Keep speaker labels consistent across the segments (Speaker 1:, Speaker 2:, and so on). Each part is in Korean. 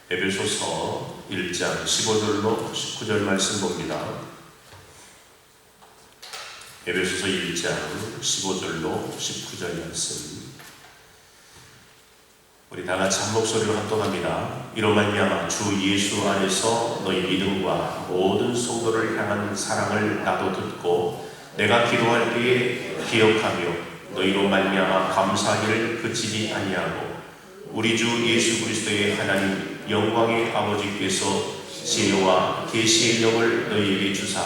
Speaker 1: 에베소서 1장 15절로 19절 말씀 봅니다. 에베소서 1장 15절로 19절 말씀. 우리 다같이 한 목소리로 합독합니다. 이로 말미암아 주 예수 안에서 너희 믿음과 모든 성도를 향한 사랑을 나도 듣고 내가 기도할 때에 기억하며 너희로 말미암아 감사하기를 그치지 아니하고 우리 주 예수 그리스도의 하나님 영광의 아버지께서 지혜와 계시의 영을 너희에게 주사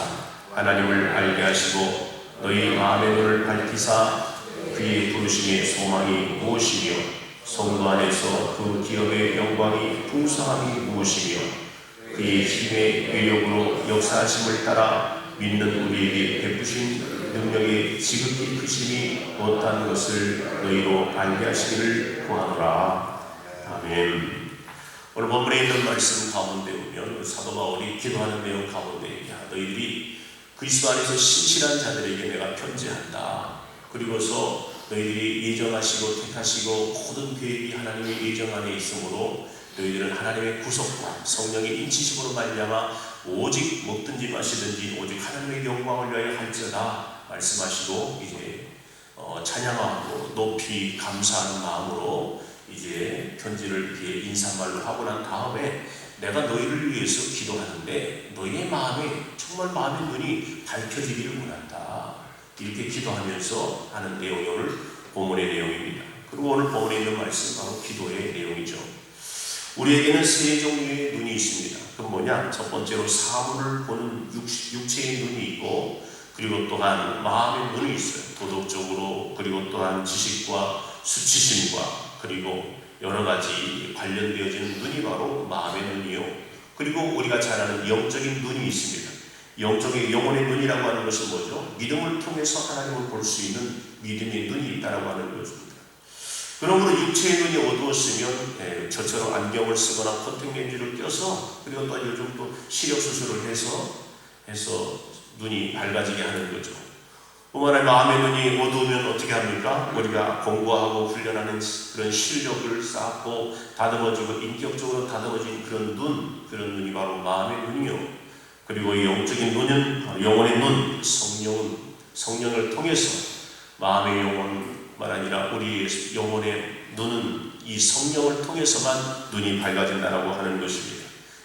Speaker 1: 하나님을 알게 하시고 너희 마음의 눈을 밝히사 그의 부르심의 소망이 무엇이며 성도 안에서 그 기업의 영광이 풍성함이 무엇이며 그의 힘의 위력으로 역사하심을 따라 믿는 우리에게 베푸신 능력의 지극히 크심이 어떠한 것을 너희로 알게 하시기를 구하노라. 아멘. 오늘 본문에 있는 말씀 가운데 보면 사도 바울이 기도하는 내용 가운데 너희들이 그리스도 안에서 신실한 자들에게 내가 편지한다. 그리고서 너희들이 예정하시고 택하시고 모든 계획이 하나님의 예정 안에 있으므로 너희들은 하나님의 구속과 성령의 인치심으로 말미암아 오직 먹든지 마시든지 오직 하나님의 영광을 위하여 할지어다 말씀하시고 이제 찬양하고 높이 감사하는 마음으로 이제 편지를 이렇게 인사말로 하고 난 다음에 내가 너희를 위해서 기도하는데 너희의 마음에 정말 마음의 눈이 밝혀지기를 원한다. 이렇게 기도하면서 하는 내용이 오늘 본문의 내용입니다. 그리고 오늘 본문에 있는 말씀은 바로 기도의 내용이죠. 우리에게는 세 종류의 눈이 있습니다. 그건 뭐냐? 첫 번째로 사물을 보는 육체의 눈이 있고 그리고 또한 마음의 눈이 있어요. 도덕적으로 그리고 또한 지식과 수치심과 그리고 여러 가지 관련되어진 눈이 바로 마음의 눈이요. 그리고 우리가 잘 아는 영적인 눈이 있습니다. 영적인 영혼의 눈이라고 하는 것은 뭐죠? 믿음을 통해서 하나님을 볼 수 있는 믿음의 눈이 있다라고 하는 것입니다. 그러므로 육체의 눈이 어두웠으면 저처럼 안경을 쓰거나 컨택 렌즈를 껴서 그리고 또 요즘 또 시력 수술을 해서 눈이 밝아지게 하는 거죠. 그만한 마음의 눈이 어두우면 어떻게 합니까? 우리가 공부하고 훈련하는 그런 실력을 쌓고 다듬어지고 인격적으로 다듬어진 그런 눈이 바로 마음의 눈이요. 그리고 이 영적인 눈은 영혼의 눈, 성령을 통해서 마음의 영혼만 아니라 우리의 영혼의 눈은 이 성령을 통해서만 눈이 밝아진다라고 하는 것입니다.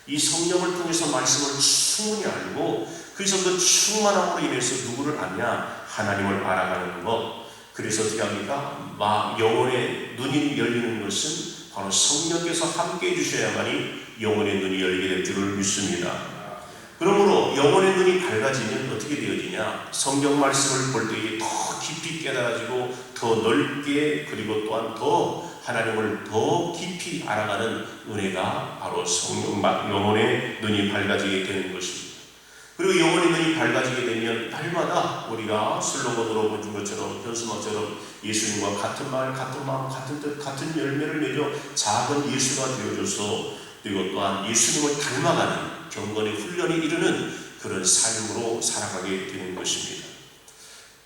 Speaker 1: 이 성령을 통해서 말씀을 충분히 알고 그래서 그 충만함으로 인해서 누구를 아냐? 하나님을 알아가는 것. 그래서 어떻게 합니까? 영혼의 눈이 열리는 것은 바로 성령께서 함께 해주셔야만이 영혼의 눈이 열리게 될 줄을 믿습니다. 그러므로 영혼의 눈이 밝아지면 어떻게 되어지냐? 성경 말씀을 볼 때에 더 깊이 깨달아지고 더 넓게 그리고 또한 더 하나님을 더 깊이 알아가는 은혜가 바로 영혼의 눈이 밝아지게 되는 것입니다. 그리고 영혼의 눈이 밝아지게 되면 날마다 우리가 슬로건으로 본 것처럼 현수막처럼 예수님과 같은 말, 같은 마음, 같은 뜻, 같은 열매를 맺어 작은 예수가 되어줘서 그리고 또한 예수님을 닮아가는 경건의 훈련에 이르는 그런 삶으로 살아가게 되는 것입니다.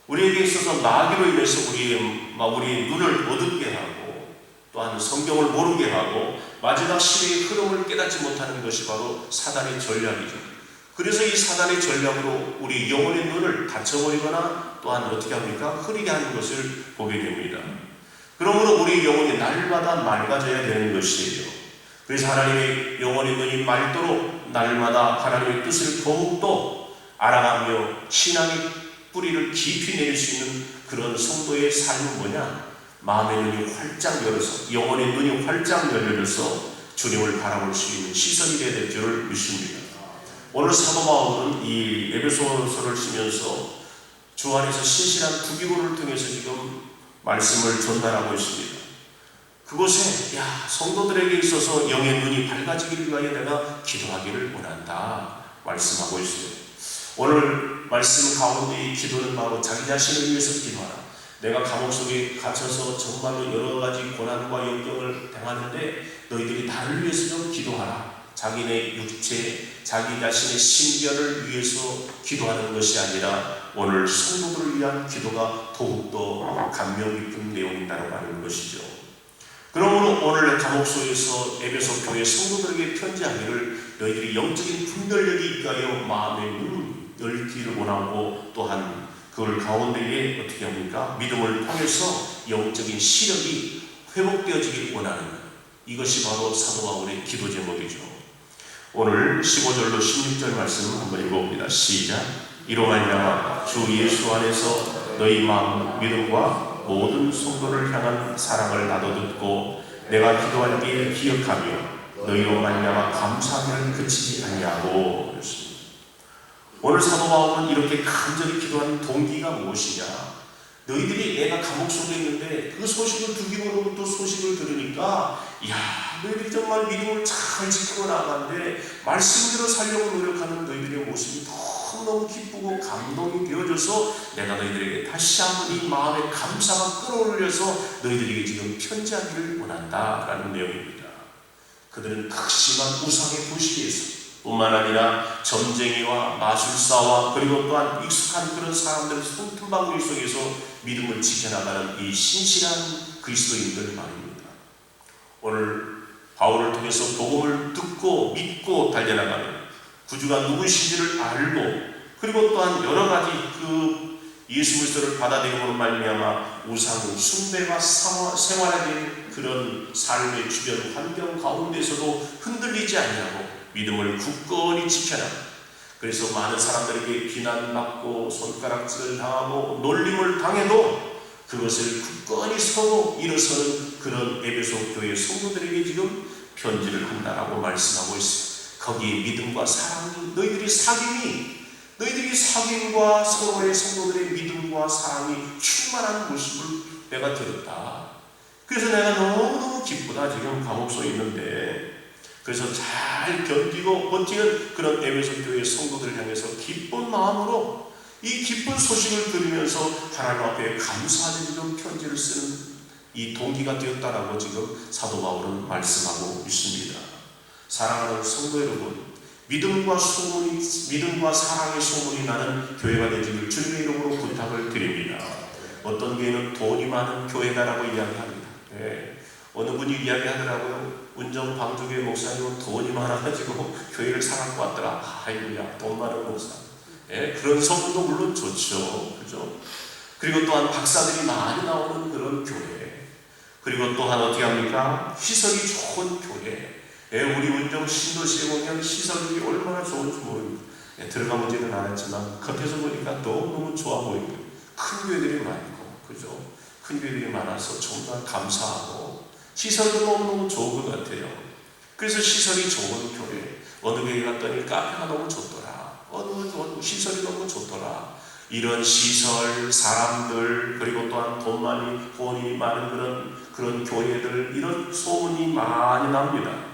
Speaker 1: 우리에게 있어서 마귀로 인해서 우리의 눈을 어둡게 하고 또한 성경을 모르게 하고 마지막 시대의 흐름을 깨닫지 못하는 것이 바로 사단의 전략이죠. 그래서 이 사단의 전략으로 우리 영혼의 눈을 닫혀버리거나 또한 어떻게 합니까? 흐리게 하는 것을 보게 됩니다. 그러므로 우리 영혼이 날마다 맑아져야 되는 것이에요. 그래서 하나님의 영혼의 눈이 맑도록 날마다 하나님의 뜻을 더욱더 알아가며 신앙의 뿌리를 깊이 내릴 수 있는 그런 성도의 삶은 뭐냐? 마음의 눈이 활짝 열어서 영혼의 눈이 활짝 열려져서 주님을 바라볼 수 있는 시선이 되어야 될 줄을 믿습니다. 오늘 사도 바울은 이 에베소서를 쓰면서 주 안에서 신실한 부기고를 통해서 지금 말씀을 전달하고 있습니다. 그곳에 성도들에게 있어서 영의 눈이 밝아지기를 위하여 내가 기도하기를 원한다 말씀하고 있어요. 오늘 말씀 가운데 이 기도는 바로 자기 자신을 위해서 기도하라. 내가 감옥 속에 갇혀서 정말로 여러 가지 고난과 역경을 당하는데 너희들이 나를 위해서 좀 기도하라. 자기네 육체, 자기 자신의 신변을 위해서 기도하는 것이 아니라 오늘 성도들을 위한 기도가 더욱더 감명 깊은 내용이라고 하는 것이죠. 그러므로 오늘 감옥소에서 에베소 교회 성도들에게 편지하기를 너희들이 영적인 분별력이 있가여 마음에 열기를 원하고 또한 그걸 가운데에 어떻게 합니까? 믿음을 통해서 영적인 시력이 회복되어지길 원하는 것. 이것이 바로 사도 바울의 기도 제목이죠. 오늘 15절로 16절 말씀 한번 읽어봅니다. 시작. 이로 말미암아 주 예수 안에서 너희 마음 믿음과 모든 성도를 향한 사랑을 나도 듣고 내가 기도할 때에 기억하며 너희로 말미암아 감사하기를 그치지 아니하고 그랬습니다. 오늘 사도 바울은 이렇게 간절히 기도하는 동기가 무엇이냐? 너희들이 내가 감옥 속에 있는데 그 소식을 듣기로부터 소식을 들으니까 너희들이 정말 믿음을 잘 지키고 나가는데 말씀대로 살려고 노력하는 너희들의 모습이 너무너무 기쁘고 감동이 되어져서 내가 너희들에게 다시 한번 이 마음의 감사가 끌어올려서 너희들에게 지금 편지하기를 원한다 라는 내용입니다. 그들은 극심한 우상의 도시에서 뿐만 아니라 점쟁이와 마술사와 그리고 또한 익숙한 그런 사람들의 손톱방울 속에서 믿음을 지켜나가는 이 신실한 그리스도인들 말입니다. 오늘 바울을 통해서 복음을 듣고 믿고 달려나가는 구주가 누구신지를 알고 그리고 또한 여러 가지 그 예수 그리스도를 받아들임으로 말미암아 우상 숭배가 생활화된 그런 삶의 주변 환경 가운데서도 흔들리지 아니하고 믿음을 굳건히 지켜라. 그래서 많은 사람들에게 비난받고 손가락질을 당하고 놀림을 당해도 그것을 굳건히 서고 일어서는 그런 에베소 교회 성도들에게 지금 편지를 한다라고 말씀하고 있습니다. 거기에 믿음과 사랑이 너희들이 사귐과 서로의 성도들의 믿음과 사랑이 충만한 모습을 내가 들었다. 그래서 내가 너무너무 기쁘다. 지금 감옥소에 있는데 그래서 잘 견디고 버티는 그런 에베소 교회 성도들을 향해서 기쁜 마음으로 이 기쁜 소식을 들으면서 하나님 앞에 감사하는 지금 편지를 쓰는 이 동기가 되었다라고 지금 사도 바울은 말씀하고 있습니다. 사랑하는 성도 여러분, 믿음과 사랑의 소문이 나는 교회가 되기를 주님의 이름으로 부탁을 드립니다. 어떤 교회는 돈이 많은 교회다라고 이야기합니다. 어느 분이 이야기하더라고요. 운정 방주교회 목사님은 돈이 많아가지고 교회를 사갖고 왔더라. 아이고야, 돈 많은 목사. 그런 소문도 물론 좋죠. 그죠? 그리고 또한 박사들이 많이 나오는 그런 교회. 그리고 또한 어떻게 합니까? 시설이 좋은 교회. 우리 운정 신도시에 보면 시설이 얼마나 좋은지 모릅니다. 들어가보지는 않았지만 겉에서 보니까 너무너무 좋아 보이고 큰 교회들이 많고 그죠? 큰 교회들이 많아서 정말 감사하고 시설도 너무너무 좋은 것 같아요. 그래서 시설이 좋은 교회, 어느 교회 갔더니 카페가 너무 좋더라. 어느 시설이 너무 좋더라. 이런 시설, 사람들, 그리고 또한 돈이 많은 그런 교회들, 이런 소문이 많이 납니다.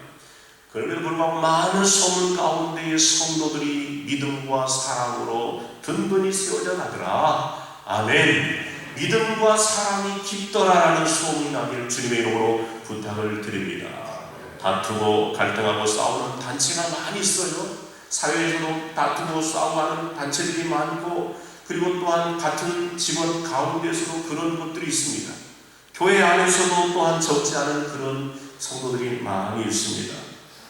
Speaker 1: 그럼에도 불구하고 많은 소문 가운데의 성도들이 믿음과 사랑으로 든든히 세워져 가더라. 아멘. 믿음과 사랑이 깊더라라는 소문이 나기를 주님의 이름으로 부탁을 드립니다. 다투고 갈등하고 싸우는 단체가 많이 있어요. 사회에서도 다투고 싸우는 단체들이 많고 그리고 또한 같은 집안 가운데서도 그런 것들이 있습니다. 교회 안에서도 또한 적지 않은 그런 성도들이 많이 있습니다.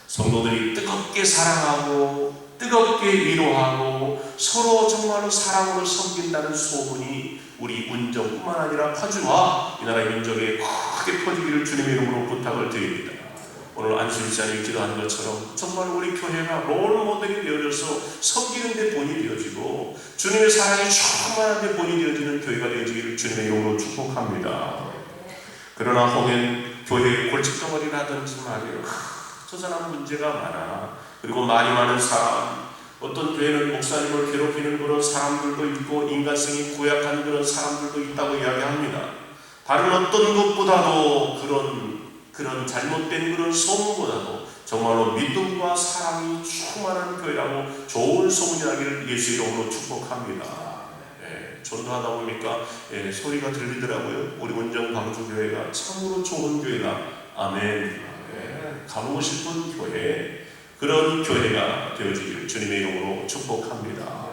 Speaker 1: 성도들이 뜨겁게 사랑하고 뜨겁게 위로하고 서로 정말로 사랑으로 섬긴다는 소문이 우리 운정뿐만 아니라 파주와 이 나라의 민족에 크게 퍼지기를 주님의 이름으로 부탁을 드립니다. 오늘 안수일장이 기도한 것처럼 정말 우리 교회가 롤모델이 되어져서 섬기는 데 본이 되어지고 주님의 사랑이 충만한 데 본이 되어지는 교회가 되어지기를 주님의 이름으로 축복합니다. 그러나 혹은 교회의 골칫덩어리라든지 말이에요. 저 사람 문제가 많아. 그리고 말이 많은 사람, 어떤 교회는 목사님을 괴롭히는 그런 사람들도 있고 인간성이 고약한 그런 사람들도 있다고 이야기합니다. 다른 어떤 것보다도 그런 잘못된 그런 소문보다도 정말로 믿음과 사랑이 충만한 교회라고 좋은 소문이 나기를 예수 이름으로 축복합니다. 전도하다 보니까 소리가 들리더라고요. 우리 원정 광주교회가 참으로 좋은 교회다. 아멘. 가보고 싶은 교회, 그런 교회가 되어지기를 주님의 이름으로 축복합니다.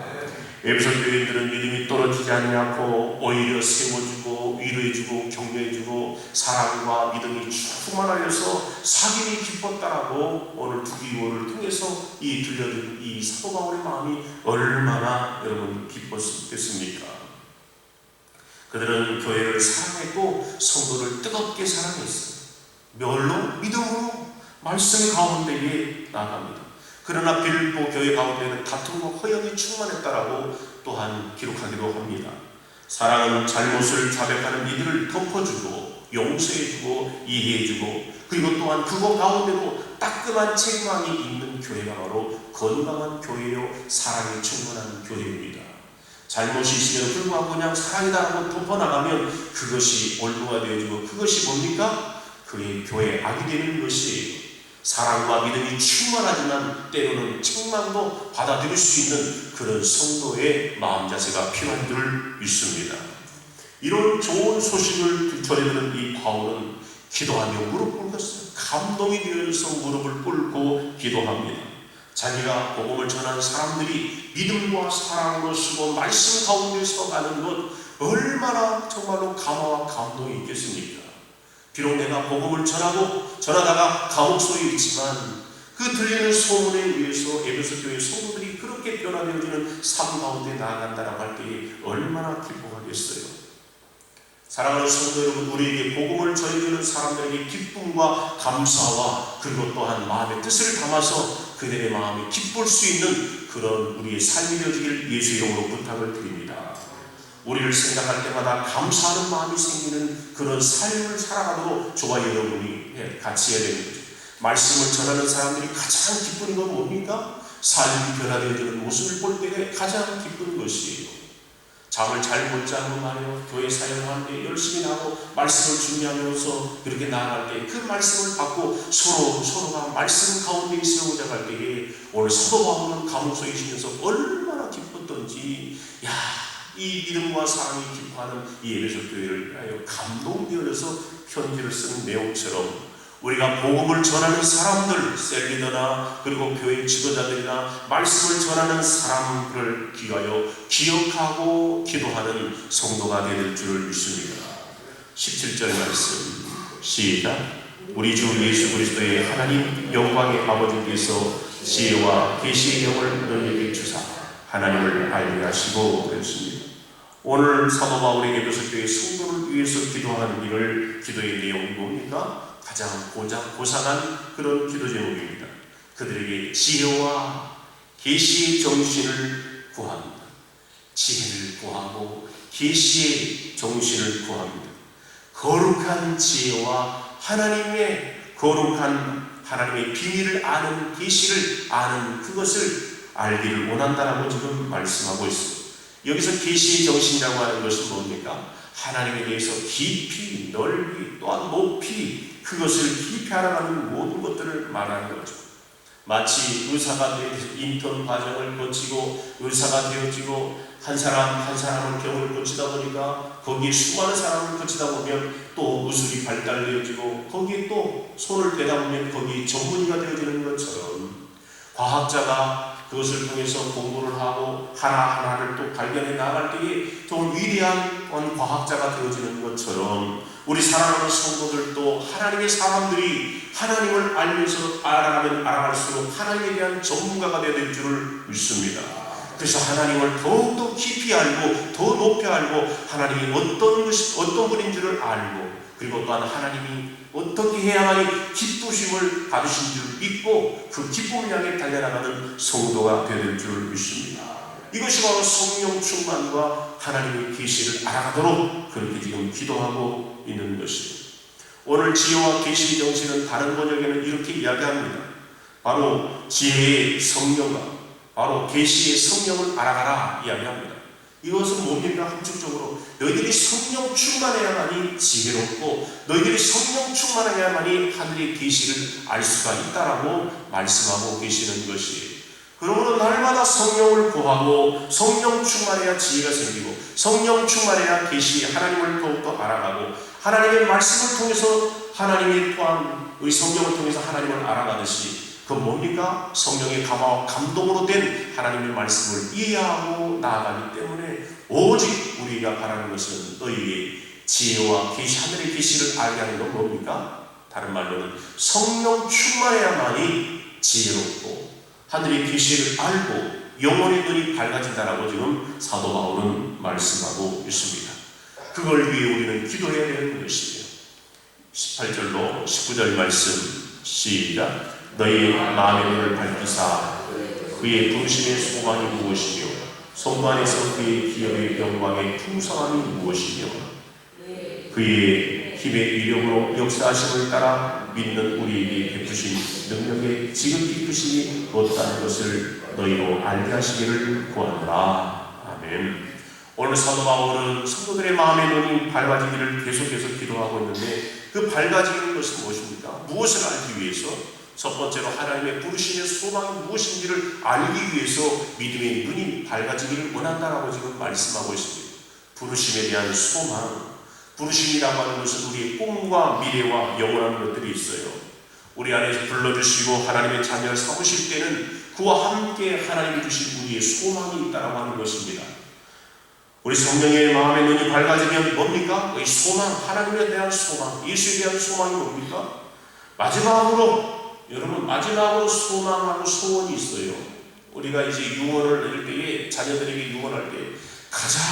Speaker 1: 에베소 교인들은 믿음이 떨어지지 않고 오히려 세워주고 위로해주고 격려해주고 사랑과 믿음이 충만하여서 사귐이 깊었다라고 오늘 두기호를 통해서 이 들려드린 이 사도 바울의 마음이 얼마나 여러분 기뻤겠습니까? 그들은 교회를 사랑했고 성도를 뜨겁게 사랑했어요. 뭘로? 믿음으로 말씀 가운데에 나아갑니다. 그러나 빌립보 교회 가운데는 다툼과 허영이 충만했다라고 또한 기록하기도 합니다. 사랑은 잘못을 자백하는 이들을 덮어주고 용서해주고 이해해주고 그리고 또한 그거 가운데도 따끔한 책망이 있는 교회가 바로 건강한 교회요 사랑이 충만한 교회입니다. 잘못이 있으면 불구하고 그냥 사랑이다라고 덮어나가면 그것이 올무가 되어지고 그것이 뭡니까? 그게 교회의 악이 되는 것이에요. 사랑과 믿음이 충만하지만 때로는 책망도 받아들일 수 있는 그런 성도의 마음 자세가 필요한 줄 믿습니다. 이런 좋은 소식을 전해드는 이 바울은 기도하며 무릎 꿇었어요. 감동이 되어서 무릎을 꿇고 기도합니다. 자기가 복음을 전한 사람들이 믿음과 사랑으로 쓰고 말씀 가운데서 가는 것 얼마나 정말로 감화와 감동이 있겠습니까? 비록 내가 복음을 전하다가 감옥 속에 있지만 그 들리는 소문에 의해서 에베소 교회 성도들이 그렇게 변화되어지는 삶 가운데 나아간다라고 할 때에 얼마나 기뻐하겠어요. 사랑하는 성도 여러분, 우리에게 복음을 전해주는 사람들에게 기쁨과 감사와 그리고 또한 마음의 뜻을 담아서 그들의 마음이 기쁠 수 있는 그런 우리의 삶이 되어지기를 예수 이름으로 부탁을 드립니다. 우리를 생각할 때마다 감사하는 마음이 생기는 그런 삶을 살아가도록 저와 여러분이 같이 해야 되는 거죠. 말씀을 전하는 사람들이 가장 기쁜 건 뭡니까? 삶이 변화되어지는 모습을 볼 때가 가장 기쁜 것이에요. 잠을 잘 못 자고 말이요 교회 사역하는데 열심히 나가고 말씀을 준비하면서 그렇게 나아갈 때 그 말씀을 받고 서로가 말씀 가운데 세우자 할 때에 오늘 사도 바울은 감옥 속에 있으면서 얼마나 기뻤던지 이 믿음과 사랑이 기뻐하는 이 에베소 교회를 위하여 감동되어져서 편지를 쓰는 내용처럼 우리가 복음을 전하는 사람들, 셀리더나 그리고 교회 지도자들이나 말씀을 전하는 사람들을 위하여 기억하고 기도하는 성도가 될 줄을 믿습니다. 17절 말씀 시작. 우리 주 예수 그리스도의 하나님 영광의 아버지께서 지혜와 계시의 영을 너희에게 주사 하나님을 알게 하시고 그랬습니다. 오늘 사도 바울의 에베소 교회 성도를 위해서 기도하는 일을 기도의 내용이 뭡니까? 가장 고상한 그런 기도 제목입니다. 그들에게 지혜와 계시의 정신을 구합니다. 지혜를 구하고 계시의 정신을 구합니다. 거룩한 지혜와 거룩한 하나님의 비밀을 아는 계시를 아는 그것을 알기를 원한다라고 지금 말씀하고 있습니다. 여기서 계시의 정신이라고 하는 것은 뭡니까? 하나님에 대해서 깊이 넓이 또한 높이 그것을 깊이 알아가는 모든 것들을 말하는 거죠. 마치 의사가 인턴 과정을 거치고 의사가 되어지고 한 사람을 병을 거치다 보니까 거기에 수많은 사람을 거치다 보면 또 의술이 발달되어지고 거기에 또 손을 대다 보면 거기에 전문의가 되어지는 것처럼 과학자가 그것을 통해서 공부를 하고 하나하나를 또 발견해 나갈 때에 더 위대한 과학자가 되어지는 것처럼 우리 사랑하는 성도들도 하나님의 사람들이 하나님을 알면서 알아가면 알아갈수록 하나님에 대한 전문가가 되어야 될 줄을 믿습니다. 그래서 하나님을 더욱더 깊이 알고 더 높이 알고 하나님이 어떤 분인 줄을 알고 그리고 또한 하나님이 어떻게 해야만이 기쁘심을 받으신 줄 믿고 그 기쁨을 향해 달려나가는 성도가 되어야 될 줄을 믿습니다. 이것이 바로 성령 충만과 하나님의 계시를 알아가도록 그렇게 지금 기도하고 있는 것입니다. 오늘 지혜와 계시의 정신은 다른 번역에는 이렇게 이야기합니다. 바로 지혜의 성령과 바로 계시의 성령을 알아가라 이야기합니다. 이것은 뭡니까? 함축적으로 너희들이 성령 충만해야만이 지혜롭고 너희들이 성령 충만해야만이 하늘의 계시를 알 수가 있다라고 말씀하고 계시는 것이에요. 그러므로 날마다 성령을 구하고 성령 충만해야 지혜가 생기고 성령 충만해야 계시 하나님을 더욱더 알아가고 하나님의 말씀을 통해서 하나님의 또한 우리 성령을 통해서 하나님을 알아가듯이 그건 뭡니까? 성령의 감화와 감동으로 된 하나님의 말씀을 이해하고 나아가기 때문에 오직 우리가 바라는 것은 너희의 지혜와 계시, 하늘의 계시를 알게 하는 건 뭡니까? 다른 말로는 성령 충만해야만이 지혜롭고 하늘의 계시를 알고 영혼의 눈이 밝아진다라고 지금 사도 바울은 말씀하고 있습니다. 그걸 위해 우리는 기도해야 되는 것이에요. 18절로 19절 말씀 시작. 너희 마음의 눈을 밝히사 그의 부르심의 소망이 무엇이며 성도 안에서 그의 기업의 영광의 풍성함이 무엇이며 그의 힘의 위력으로 역사하심을 따라 믿는 우리에게 베푸신 능력의 지극히 크심이 어떠한 것을 너희로 알게 하시기를 구하노라. 아멘. 오늘 사도 바울은 성도들의 마음의 눈이 밝아지기를 계속해서 기도하고 있는데 그 밝아지는 것은 무엇입니까? 무엇을 알기 위해서? 첫 번째로 하나님의 부르심의 소망이 무엇인지를 알기 위해서 믿음의 눈이 밝아지기를 원한다라고 지금 말씀하고 있습니다. 부르심에 대한 소망, 부르심이라고 하는 것은 우리의 꿈과 미래와 영원한 것들이 있어요. 우리 안에서 불러주시고 하나님의 자녀를 삼으실 때는 그와 함께 하나님이 주신 우리의 소망이 있다라고 하는 것입니다. 우리 성령의 마음의 눈이 밝아지면 뭡니까? 이 소망, 하나님에 대한 소망, 예수에 대한 소망이 뭡니까? 여러분 마지막으로 소망하고 소원이 있어요. 우리가 이제 유언을 낼 때에 자녀들에게 유언할 때 가장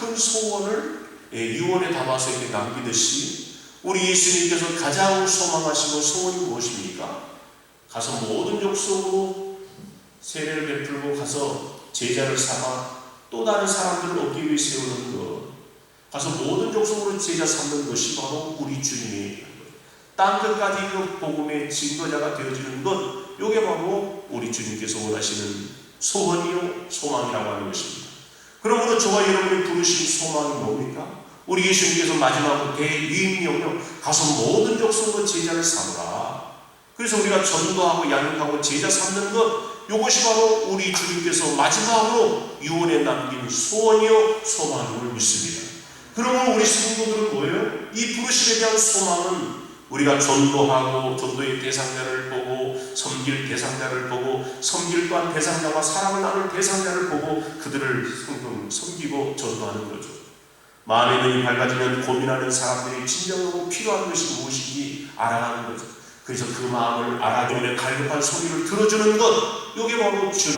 Speaker 1: 큰 소원을 유언에 담아서 이렇게 남기듯이 우리 예수님께서 가장 소망하시고 소원이 무엇입니까? 가서 모든 족속으로 세례를 베풀고 가서 제자를 삼아 또 다른 사람들을 얻기 위해 세우는 것, 가서 모든 족속으로 제자 삼는 것이 바로 우리 주님의 땅 끝까지 그 복음의 증거자가 되어지는 것, 이게 바로 우리 주님께서 원하시는 소원이요 소망이라고 하는 것입니다. 그러므로 저와 여러분이 부르신 소망이 뭡니까? 우리 예수님께서 마지막으로 대위임령으로 가서 모든 족속으로 제자를 삼으라. 그래서 우리가 전도하고 양육하고 제자 삼는 것, 이것이 바로 우리 주님께서 마지막으로 유언에 남긴 소원이요 소망임을 믿습니다. 그러면 우리 성도들은 뭐예요? 이 부르심에 대한 소망은 우리가 전도하고 전도의 대상자를 보고 섬길 대상자를 보고 섬길 또한 대상자와 사랑을 나눌 대상자를 보고 그들을 섬기고 전도하는 거죠. 마음의 눈이 밝아지면 고민하는 사람들이 진정으로 필요한 것이 무엇인지 알아가는 거죠. 그래서 그 마음을 알아주는 갈급한 소리를 들어주는 것, 이게 바로 주.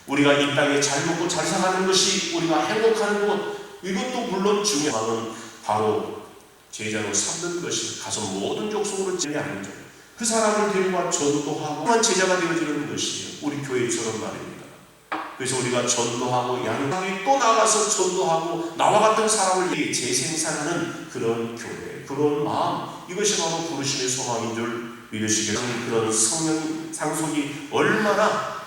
Speaker 1: 우리가 이 땅에 잘 먹고 잘 사는 것이 우리가 행복하는 것, 이것도 물론 중요한 바로 제자로 삼는 것이 가서 모든 족속으로 제자하는 것. 그 사람을 데리고 와 전도하고 한 제자가 되어지는 것이에요. 우리 교회처럼 말입니다. 그래서 우리가 전도하고 양육하고 또 나가서 전도하고 나와 같은 사람을 재생산하는 그런 교회, 그런 마음, 이것이 바로 부르심의 소망인 줄 믿으시길. 그런 성령 상속이 얼마나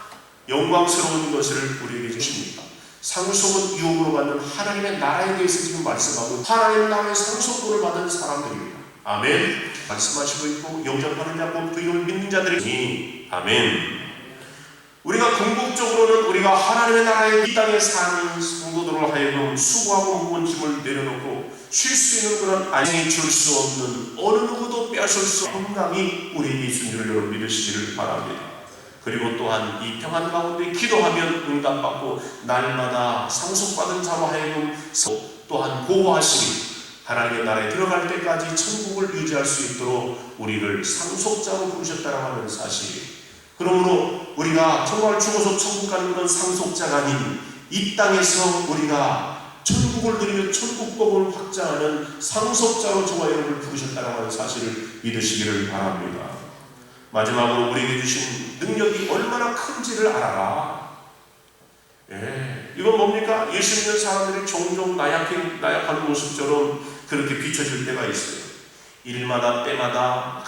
Speaker 1: 영광스러운 것을 우리에게 주십니까? 상속은 유업으로 받는 하나님의 나라에 대해서 지금 말씀하고 하나님의 나라의 상속권을 받은 사람들입니다. 아멘. 말씀하시고 있고 영접하는 자고 그 이름을 믿는 자들이 아멘. 우리가 궁극적으로는 우리가 하나님의 나라의 이 땅에 사는 성도들로 하여금 수고하고 무거운 짐을 내려놓고 쉴 수 있는 그런 안녕히 줄 수 없는 어느 누구도 빼앗을 수 없는 평강이 우리에게 있는 줄 여러분 믿으시기를 바랍니다. 그리고 또한 이 평안 가운데 기도하면 응답받고 날마다 상속받은 자로 하여금 또한 보호하시니 하나님의 나라에 들어갈 때까지 천국을 유지할 수 있도록 우리를 상속자로 부르셨다고 하는 사실. 그러므로 우리가 정말 죽어서 천국 가는 건 상속자가 아닌 이 땅에서 우리가 천국을 누리며 천국복을 확장하는 상속자로 저와 여러분을 부르셨다고 하는 사실을 믿으시기를 바랍니다. 마지막으로 우리에게 주신 능력이 얼마나 큰지를 알아라. 이건 뭡니까? 예수 믿는 사람들이 종종 나약한 모습처럼 그렇게 비춰질 때가 있어요. 일마다 때마다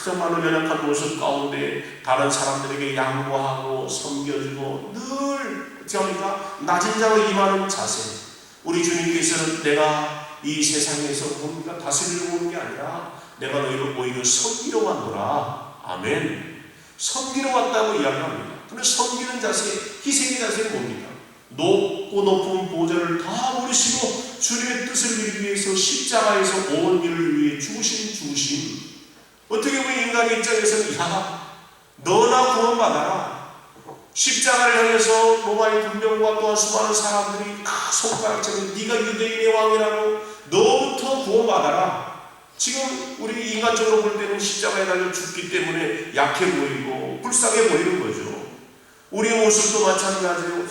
Speaker 1: 정말로 연약한 모습 가운데 다른 사람들에게 양보하고 섬겨주고 늘 저희가 낮은 자로 임하는 자세. 우리 주님께서는 내가 이 세상에서 뭡니까? 다스리려고 오는 게 아니라 내가 너희를 오히려 섬기러 왔노라. 아멘. 섬기러 왔다고 이야기합니다. 그런데 섬기는 자세, 희생의 자세는 뭡니까? 높고 높은 보좌를 다 버리시고 주님의 뜻을 이루기 위해서 십자가에서 온 일을 위해 죽으신 어떻게 보면 인간의 입장에서는 너나 구원받아라. 십자가를 향해서 로마의 군병과 또한 수많은 사람들이 손가락처럼 네가 유대인의 왕이라고 너부터 구원받아라. 지금 우리 인간적으로 볼 때는 십자가에 달려 죽기 때문에 약해 보이고 불쌍해 보이는 거죠. 우리의 모습도 마찬가지로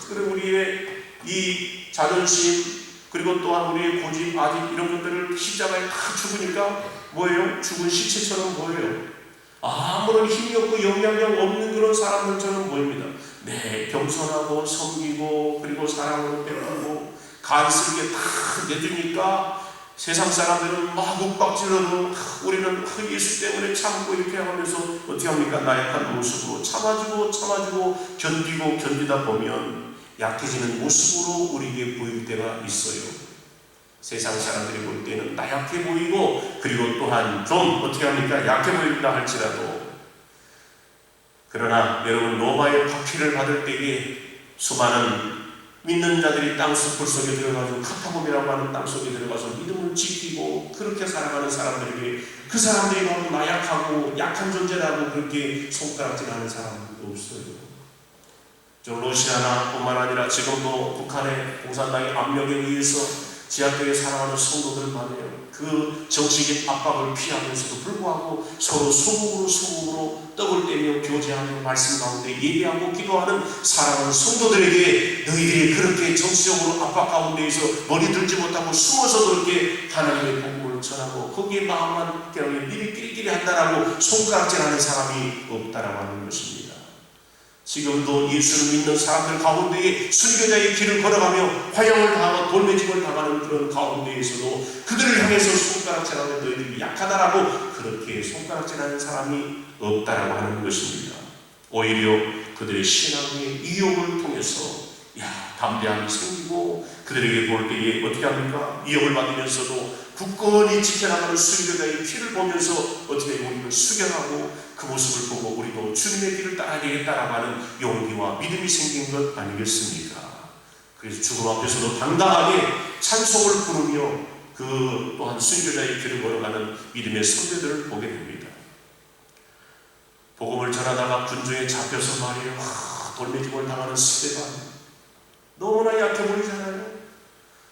Speaker 1: 그래 우리의 이 자존심 그리고 또한 우리의 고집, 아집 이런 것들을 십자가에 다 죽으니까 뭐예요? 죽은 시체처럼 보여요. 아무런 힘이 없고 영향력 없는 그런 사람들처럼 보입니다. 네, 겸손하고 섬기고 그리고 사랑으로 베풀고 간슬게 다 내주니까 세상 사람들은 막 욱박질러도 우리는 예수 때문에 참고 이렇게 하면서 어떻게 합니까? 나약한 모습으로 참아주고 견디다 보면 약해지는 모습으로 우리에게 보일 때가 있어요. 세상 사람들이 볼 때는 나약해 보이고 그리고 또한 좀 어떻게 합니까? 약해 보인다 할지라도 그러나 여러분 로마의 박해를 받을 때에 수많은 믿는 자들이 땅숲 속에 들어가서 카타콤이라고 하는 땅속에 들어가서 믿음을 지키고 그렇게 살아가는 사람들에게 그 사람들이 너무 나약하고 약한 존재라고 그렇게 손가락질하는 사람도 없어요. 저 러시아나 뿐만 아니라 지금도 북한의 공산당의 압력에 의해서 지하철에 살아가는 성도들 많아요. 그 정치적 압박을 피하면서도 불구하고 서로 소극으로 떡을 떼며 교제하며 말씀 가운데 예배하고 기도하는 사랑하는 성도들에게 너희들이 그렇게 정치적으로 압박 가운데에서 머리 들지 못하고 숨어서 그렇게 하나님의 복음을 전하고 거기에 마음만 그냥 미리 끼리끼리 한다라고 손가락질하는 사람이 없다라고 하는 것입니다. 지금도 예수를 믿는 사람들 가운데에 순교자의 길을 걸어가며 화형을 당하고 돌매짐을 당하는 그런 가운데에서도 그들을 향해서 손가락질하는 너희들이 약하다라고 그렇게 손가락질하는 사람이 없다라고 하는 것입니다. 오히려 그들의 신앙의 이용을 통해서 담대함이 생기고 그들에게 볼 때에 어떻게 합니까? 위협을 받으면서도 굳건히 지켜나가는 순교자의 피를 보면서 어떻게 우리를 수견하고 그 모습을 보고 우리도 주님의 길을 따라야 되겠다라고 하는 용기와 믿음이 생긴 것 아니겠습니까? 그래서 죽음 앞에서도 당당하게 찬송을 부르며 그 또한 순교자의 길을 걸어가는 믿음의 선배들을 보게 됩니다. 복음을 전하다가 군중에 잡혀서 말이에요. 돌매짐을 당하는 스데반 너무나 약해 보이잖아요.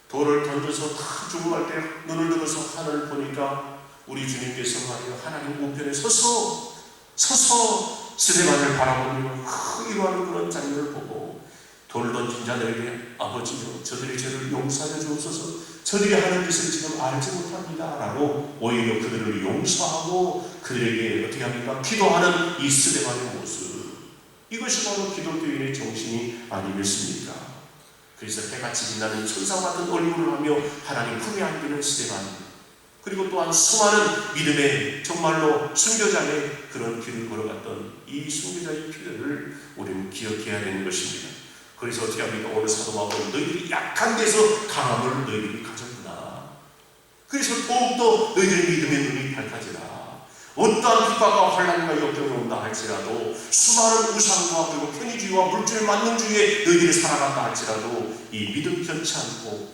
Speaker 1: 돌을 던져서 다 죽음할 때 눈을 들어서 하늘을 보니까 우리 주님께서 말이에요. 하나님 우편에 서서 스데반을 바라보며 이러한 그런 장면을 보고 돌 던진 자들에게 아버지여 저들의 죄를 용서하여 주옵소서 저들이 하는 짓을 지금 알지 못합니다 라고 오히려 그들을 용서하고 그들에게 어떻게 합니까? 기도하는 이 스데반의 모습 이것이 바로 기독교인의 정신이 아니겠습니까? 그래서 해같이 빛나는 천사 같은 얼굴을 하며 하나님 품에 안기는 스데반 그리고 또한 수많은 믿음의 정말로 순교자의 그런 길을 걸어갔던 이 순교자의 피를 우리는 기억해야 되는 것입니다. 그래서 어떻게 합니까? 오늘 사도 바울은 너희들이 약한 데서 강함을 너희들이 가졌구나. 그래서 더욱더 너희들의 믿음의 눈이 밝아지라. 어떠한 핍박과 환난과 역경이 온다 할지라도 수많은 우상과 그리고 편의주의와 물질 만능주의에 너희들이 살아간다 할지라도 이 믿음 변치 않고